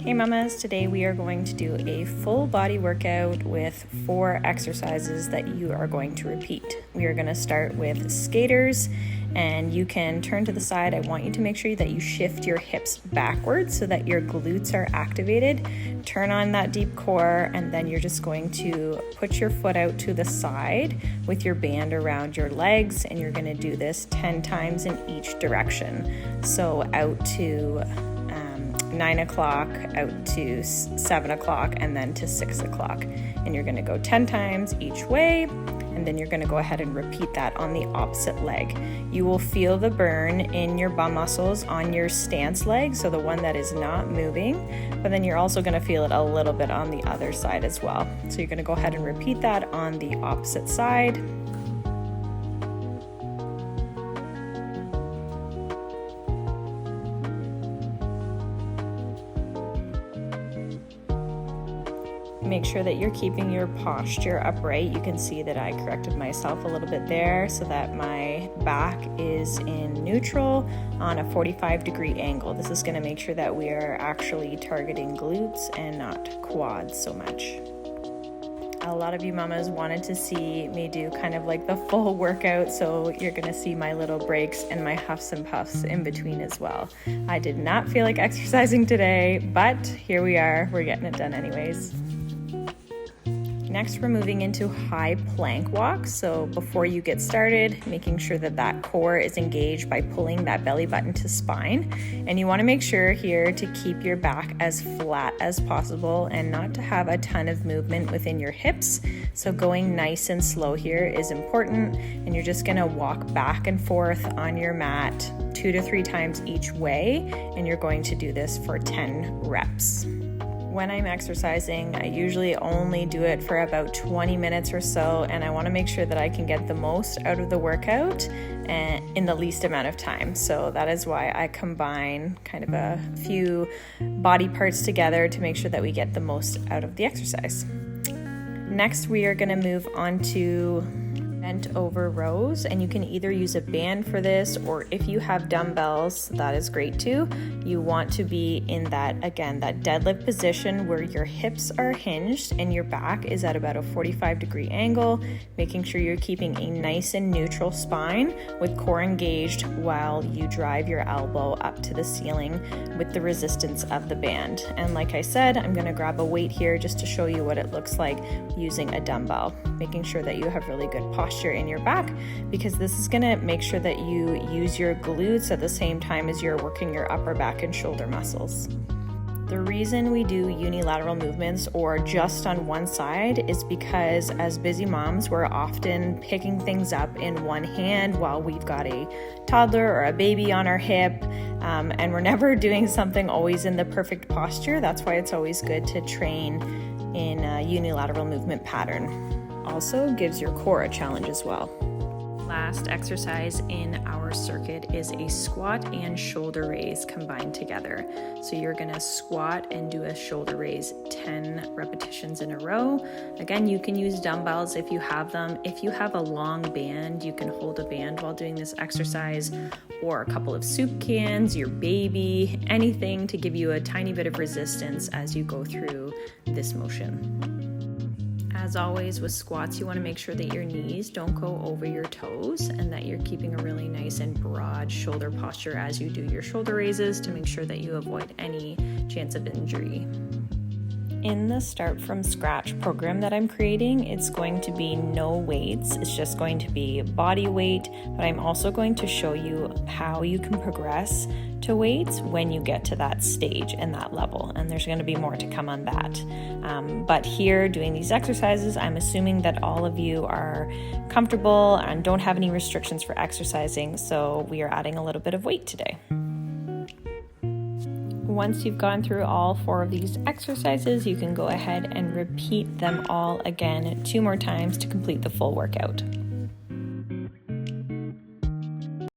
Hey mamas, today we are going to do a full body workout with 4 exercises that you are going to repeat. We are going to start with skaters, and you can turn to the side. I want you to make sure that you shift your hips backwards so that your glutes are activated. Turn on that deep core, and then you're just going to put your foot out to the side with your band around your legs, and you're going to do this 10 times in each direction. So out to 9 o'clock, out to 7 o'clock, and then to 6 o'clock. And you're going to go 10 times each way, and then you're going to go ahead and repeat that on the opposite leg. You will feel the burn in your bum muscles on your stance leg, so the one that is not moving, but then you're also going to feel it a little bit on the other side as well. So you're going to go ahead and repeat that on the opposite side. Make sure that you're keeping your posture upright. You can see that I corrected myself a little bit there so that my back is in neutral on a 45-degree angle. This is going to make sure that we are actually targeting glutes and not quads so much. A lot of you mamas wanted to see me do kind of like the full workout, so you're going to see my little breaks and my huffs and puffs in between as well. I did not feel like exercising today, but here we are. We're getting it done anyways. Next, we're moving into high plank walk. So before you get started, making sure that that core is engaged by pulling that belly button to spine. And you want to make sure here to keep your back as flat as possible and not to have a ton of movement within your hips. So going nice and slow here is important. And you're just going to walk back and forth on your mat 2 to 3 times each way. And you're going to do this for 10 reps. When I'm exercising, I usually only do it for about 20 minutes or so, and I want to make sure that I can get the most out of the workout in the least amount of time. So that is why I combine kind of a few body parts together to make sure that we get the most out of the exercise. Next, we are going to move on to bent over rows, and you can either use a band for this, or if you have dumbbells, that is great too. You want to be in that, again, that deadlift position where your hips are hinged and your back is at about a 45-degree angle, making sure you're keeping a nice and neutral spine with core engaged while you drive your elbow up to the ceiling with the resistance of the band. And like I said, I'm going to grab a weight here just to show you what it looks like using a dumbbell, making sure that you have really good posture in your back, because this is going to make sure that you use your glutes at the same time as you're working your upper back and shoulder muscles. The reason we do unilateral movements or just on one side is because as busy moms, we're often picking things up in one hand while we've got a toddler or a baby on our hip, and we're never doing something always in the perfect posture. That's why it's always good to train in a unilateral movement pattern. Also gives your core a challenge as well. Last exercise in our circuit is a squat and shoulder raise combined together. So you're going to squat and do a shoulder raise 10 repetitions in a row. Again, you can use dumbbells if you have them. If you have a long band, you can hold a band while doing this exercise, or a couple of soup cans, your baby, anything to give you a tiny bit of resistance as you go through this motion. As always with squats, you want to make sure that your knees don't go over your toes and that you're keeping a really nice and broad shoulder posture as you do your shoulder raises to make sure that you avoid any chance of injury. In the Start From Scratch program that I'm creating, it's going to be no weights. It's just going to be body weight, but I'm also going to show you how you can progress to weights when you get to that stage and that level, and there's going to be more to come on that. But here, doing these exercises, I'm assuming that all of you are comfortable and don't have any restrictions for exercising, so we are adding a little bit of weight today. Once you've gone through all 4 of these exercises, you can go ahead and repeat them all again 2 more times to complete the full workout.